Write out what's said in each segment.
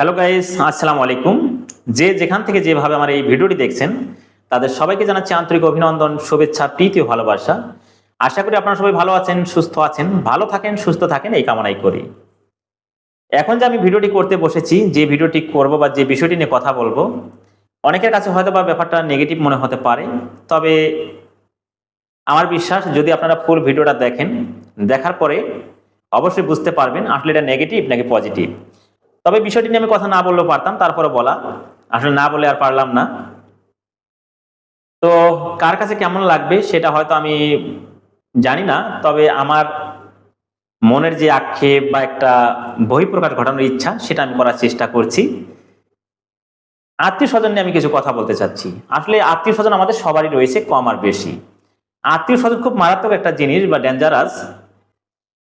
Hello guys, আসসালামু আলাইকুম। যে যেখান থেকে যেভাবে আমার এই ভিডিওটি দেখছেন তাদের সবাইকে জানাচ্ছি আন্তরিক অভিনন্দন, শুভেচ্ছা, প্রীতি ও ভালোবাসা। আশা করি আপনারা সবাই ভালো আছেন, সুস্থ আছেন, ভালো থাকেন, সুস্থ থাকেন এই কামনাই করি। এখন যে আমি ভিডিওটি করতে বসেছি, যে ভিডিওটি করব বা যে বিষয়টি নিয়ে কথা বলবো, অনেকের কাছে হয়তো বা ব্যাপারটা নেগেটিভ মনে হতে পারে। তবে আমার বিশ্বাস যদি আপনারা ফুল ভিডিওটা দেখেন, দেখার পরে অবশ্যই বুঝতে পারবেন আসলে এটা নেগেটিভ নাকি পজিটিভ। তবে বিষয়টি নিয়ে আমি কথা না বললেও পারতাম, তারপরে বলা আসলে না বলে আর পারলাম না। তো কার কাছে কেমন লাগবে সেটা হয়তো আমি জানি না, তবে আমার মনের যে আক্ষেপ বা একটা বহিঃপ্রকাশ ঘটানোর ইচ্ছা সেটা আমি করার চেষ্টা করছি। আত্মীয় স্বজন নিয়ে আমি কিছু কথা বলতে চাচ্ছি। আসলে আত্মীয় স্বজন আমাদের সবারই রয়েছে, কম আর বেশি। আত্মীয় স্বজন খুব মারাত্মক একটা জিনিস বা ডেঞ্জারাস।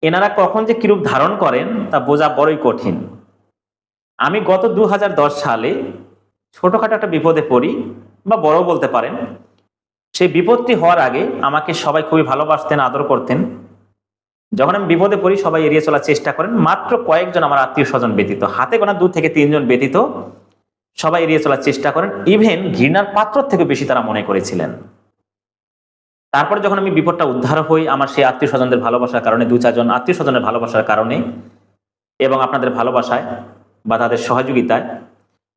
এনারা কখন যে কিরূপ ধারণ করেন তা বোঝা বড়ই কঠিন। আমি গত 2010 সালে ছোটখাটো একটা বিপদে পড়ি, বা বড় বলতে পারেন। সেই বিপদটি হওয়ার আগে আমাকে সবাই খুবই ভালোবাসতেন, আদর করতেন। যখন আমি বিপদে পড়ি সবাই এড়িয়ে চলার চেষ্টা করেন, মাত্র কয়েকজন আমার আত্মীয় স্বজন ব্যতীত, হাতে গোনা 2 থেকে 3 জন ব্যতীত সবাই এড়িয়ে চলার চেষ্টা করেন। ইভেন ঘৃণার পাত্র থেকে বেশি তারা মনে করেছিলেন। তারপরে যখন আমি বিপদটা উদ্ধার হই আমার সেই আত্মীয় স্বজনদের ভালোবাসার কারণে, 2-4 জন আত্মীয় স্বজনের ভালোবাসার কারণে এবং আপনাদের ভালোবাসায় বা তাদের সহযোগিতায়,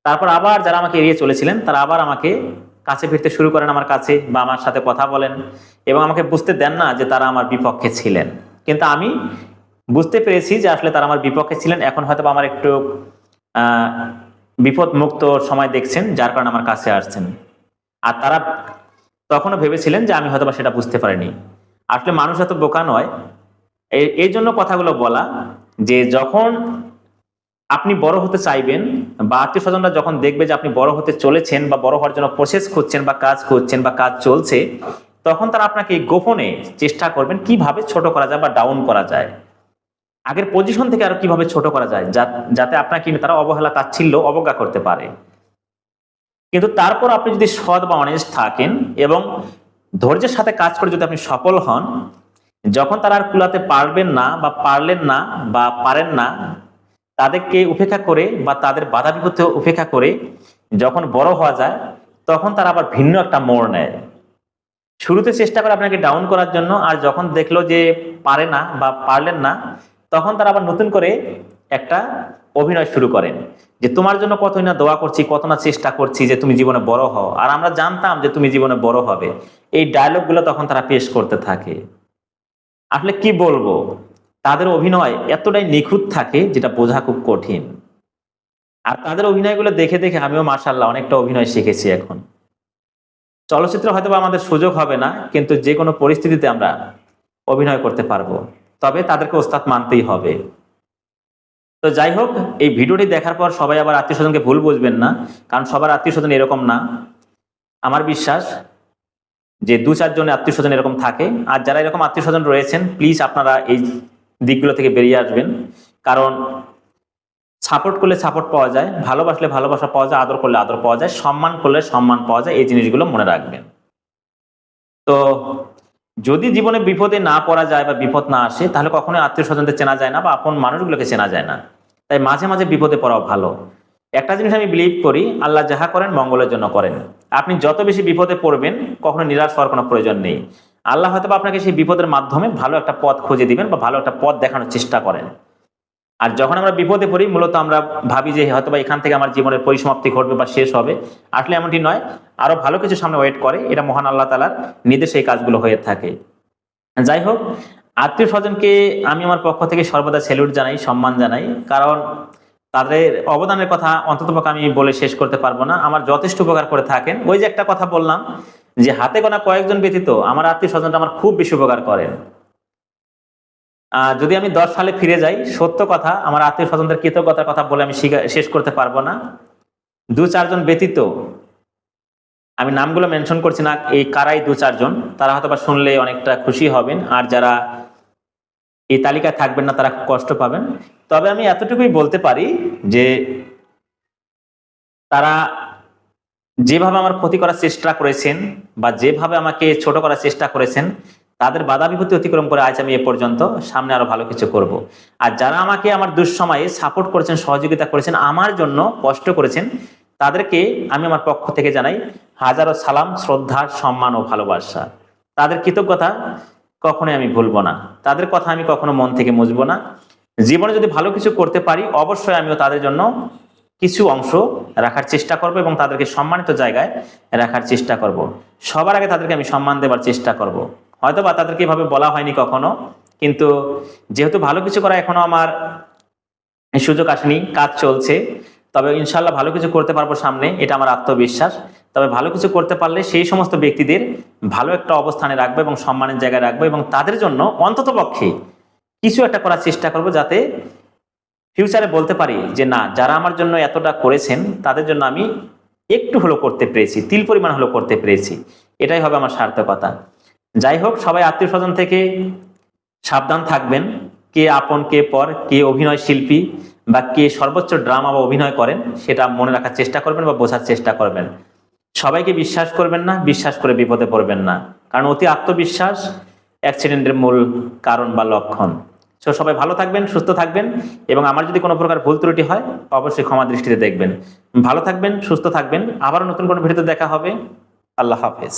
তারপর আবার যারা আমাকে এড়িয়ে চলেছিলেন তারা আবার আমাকে কাছে ফিরতে শুরু করেন, আমার কাছে বা আমার সাথে কথা বলেন এবং আমাকে বুঝতে দেন না যে তারা আমার বিপক্ষে ছিলেন। কিন্তু আমি বুঝতে পেরেছি যে আসলে তারা আমার বিপক্ষে ছিলেন। এখন হয়তো আমার একটু আহ বিপদ মুক্ত সময় দেখছেন, যার কারণে আমার কাছে আসছেন। আর তারা তখনও ভেবেছিলেন যে আমি হয়তো বা সেটা বুঝতে পারিনি। আসলে মানুষ এত বোকা নয়। এই জন্য কথাগুলো বলা, যে যখন আপনি বড় হতে চাইবেন বা আত্মীয় স্বজনরা যখন দেখবে যে আপনি বড় হতে চলেছেন বা বড় হওয়ার জন্য প্রসেস খুঁজছেন বা কাজ খুঁজছেন বা কাজ চলছে, তখন তারা আপনাকে গোপনে চেষ্টা করবেন কিভাবে ছোট করা যায় বা ডাউন করা যায়, আগের পজিশন থেকে আরো কিভাবে ছোট করা যায়, যাতে আপনাকে তারা অবহেলা, তাচ্ছিল্য, অবজ্ঞা করতে পারে। কিন্তু তারপর আপনি যদি সৎ বা অনেস্ট থাকেন এবং ধৈর্যের সাথে কাজ করে যদি আপনি সফল হন, যখন তারা আর কুলাতে পারবেন না বা পারলেন না বা পারেন না, তাদেরকে উপেক্ষা করে বা তাদের বাধা বিপত্তি উপেক্ষা করে যখন বড় হওয়া যায়, তখন তারা আবার ভিন্ন একটা মোড় নেয়। শুরুতে চেষ্টা করে আপনাকে ডাউন করার জন্য, আর যখন দেখলো যে পারে না বা পারলেন না, তখন তারা আবার নতুন করে একটা অভিনয় শুরু করেন যে তোমার জন্য কতই না দোয়া করছি, কত না চেষ্টা করছি যে তুমি জীবনে বড় হও, আর আমরা জানতাম যে তুমি জীবনে বড় হবে। এই ডায়লগগুলো তখন তারা পেশ করতে থাকে। আসলে কি বলবো, তাদের অভিনয় এতটাই নিখুঁত থাকে যেটা বোঝা খুব কঠিন। আর তাদের অভিনয়গুলো দেখে দেখে আমিও মাশাআল্লাহ অনেকটা অভিনয় শিখেছি এখন। চলচ্চিত্রে হয়তোবা আমাদের সুযোগ হবে না, কিন্তু যে কোনো পরিস্থিতিতে আমরা অভিনয় করতে পারবো। তবে তাদেরকে ওস্তাদ মানতেই হবে। তো যাই হোক, এই ভিডিওটি দেখার পর সবাই আবার আত্মীয়-স্বজনকে ভুল বুঝবেন না। কারণ সবার আত্মীয়-স্বজন এরকম না। আমার বিশ্বাস যে 2-4 জন আত্মীয়-স্বজন এরকম থাকে। আর যারা এরকম আত্মীয়-স্বজন রয়েছেন, প্লিজ আপনারা এই দিকগুলো থেকে বেরিয়ে আসবেন। কারণ সাপোর্ট করলে সাপোর্ট পাওয়া যায়, ভালোবাসলে ভালোবাসা পাওয়া যায়, আদর করলে আদর পাওয়া যায়, সম্মান করলে সম্মান পাওয়া যায়। এই জিনিসগুলো মনে রাখবেন। তো যদি জীবনে বিপদে না পড়া যায় বা বিপদ না আসে, তাহলে কখনোই আত্মীয়-স্বজনদের চেনা যায় না বা আপন মানুষগুলোকে চেনা যায় না। তাই মাঝে মাঝে বিপদে পড়াও ভালো। একটা জিনিস আমি বিলিভ করি, আল্লাহ যাহা করেন মঙ্গলের জন্য করেন। আপনি যত বেশি বিপদে পড়বেন, কখনো নিরাশ হওয়ার কোনো প্রয়োজন নেই। আল্লাহ হয়তোবা আপনাকে সেই বিপদের মাধ্যমে ভালো একটা পথ খুঁজে দিবেন বা ভালো একটা পথ দেখানোর চেষ্টা করেন। আর যখন আমরা বিপদে পড়ি, মূলত আমরা ভাবি যে হয়তোবা এখান থেকে আমার জীবনের পরিসমাপ্তি ঘটবে বা শেষ হবে। আসলে এমনটি নয়, আরো ভালো কিছু সামনে ওয়েট করে। এটা মহান আল্লাহ তাআলার নির্দেশে এই কাজগুলো হয়ে থাকে। যাই হোক, আত্মীয় স্বজনকে আমি আমার পক্ষ থেকে সর্বদা স্যালুট জানাই, সম্মান জানাই। কারণ তাদের অবদানের কথা অন্ততপক্ষে আমি বলে শেষ করতে পারবো না। আমার যথেষ্ট উপকার করে থাকেন। ওই যে একটা কথা বললাম যে হাতে গোনা কয়েকজন ব্যতীত আমার আত্মীয় স্বজনরা আমার খুব বেশি উপকার করেন। যদি আমি 10 সালে ফিরে যাই, সত্য কথা আমার আত্মীয় স্বজনদের কৃতজ্ঞতার কথা বলে আমি শেষ করতে পারবো না। 2-4 জন ব্যতীত, আমি নামগুলো মেনশন করছি না এই কারাই 2-4 জন, তারা হয়তোবা শুনলে অনেকটা খুশি হবেন। আর যারা এই তালিকায় থাকবেন না তারা খুব কষ্ট পাবেন। তবে আমি এতটুকুই বলতে পারি যে তারা যেভাবে আমার ক্ষতি করার চেষ্টা করেছেন বা যেভাবে আমাকে ছোট করার চেষ্টা করেছেন, তাদের বাধা বিপত্তি অতিক্রম করে আজ আমি এ পর্যন্ত, সামনে আরো ভালো কিছু করব। আর যারা আমাকে আমার দুঃসময়ে সাপোর্ট করেছেন, সহযোগিতা করেছেন, আমার জন্য কষ্ট করেছেন, তাদেরকে আমি আমার পক্ষ থেকে জানাই হাজারো সালাম, শ্রদ্ধা, সম্মান ও ভালোবাসা। তাদের কৃতজ্ঞতা কখনোই আমি ভুলবো না, তাদের কথা আমি কখনো মন থেকে মুছবো না। জীবনে যদি ভালো কিছু করতে পারি, অবশ্যই আমিও তাদের জন্য কিছু অংশ রাখার চেষ্টা করব এবং তাদেরকে সম্মানিত জায়গায় রাখার চেষ্টা করব। সবার আগে তাদেরকে আমি সম্মান দেওয়ার চেষ্টা করব। হয়তো বা তাদেরকে এভাবে বলা হয়নি কখনো, কিন্তু যেহেতু ভালো কিছু করা এখনো আমার সুযোগ আসেনি, কাজ চলছে, তবে ইনশাল্লাহ ভালো কিছু করতে পারবো সামনে, এটা আমার আত্মবিশ্বাস। তবে ভালো কিছু করতে পারলে সেই সমস্ত ব্যক্তিদের ভালো একটা অবস্থানে রাখবো এবং সম্মানের জায়গায় রাখবো, এবং তাদের জন্য অন্তত পক্ষে কিছু একটা করার চেষ্টা করব, যাতে ফিউচারে বলতে পারি যে না, যারা আমার জন্য এতটা করেছেন তাদের জন্য আমি একটু হলো করতে পেরেছি, তিল পরিমাণ হলো করতে পেরেছি। এটাই হবে আমার সার্থকতা। যাই হোক, সবাই আত্মীয় স্বজন থেকে সাবধান থাকবেন। কে আপন, কে পর, কে অভিনয় শিল্পী বা কে সর্বোচ্চ ড্রামা বা অভিনয় করেন, সেটা মনে রাখার চেষ্টা করবেন বা বোঝার চেষ্টা করবেন। সবাইকে বিশ্বাস করবেন না, বিশ্বাস করে বিপদে পড়বেন না, কারণ অতি আত্মবিশ্বাস অ্যাক্সিডেন্টের মূল কারণ বা লক্ষণ। তো সবাই ভালো থাকবেন, সুস্থ থাকবেন, এবং আমার যদি কোনো প্রকার ভুল ত্রুটি হয় অবশ্যই ক্ষমা দৃষ্টিতে দেখবেন। ভালো থাকবেন, সুস্থ থাকবেন, আবারও নতুন কোনো ভিডিওতে দেখা হবে। আল্লাহ হাফেজ।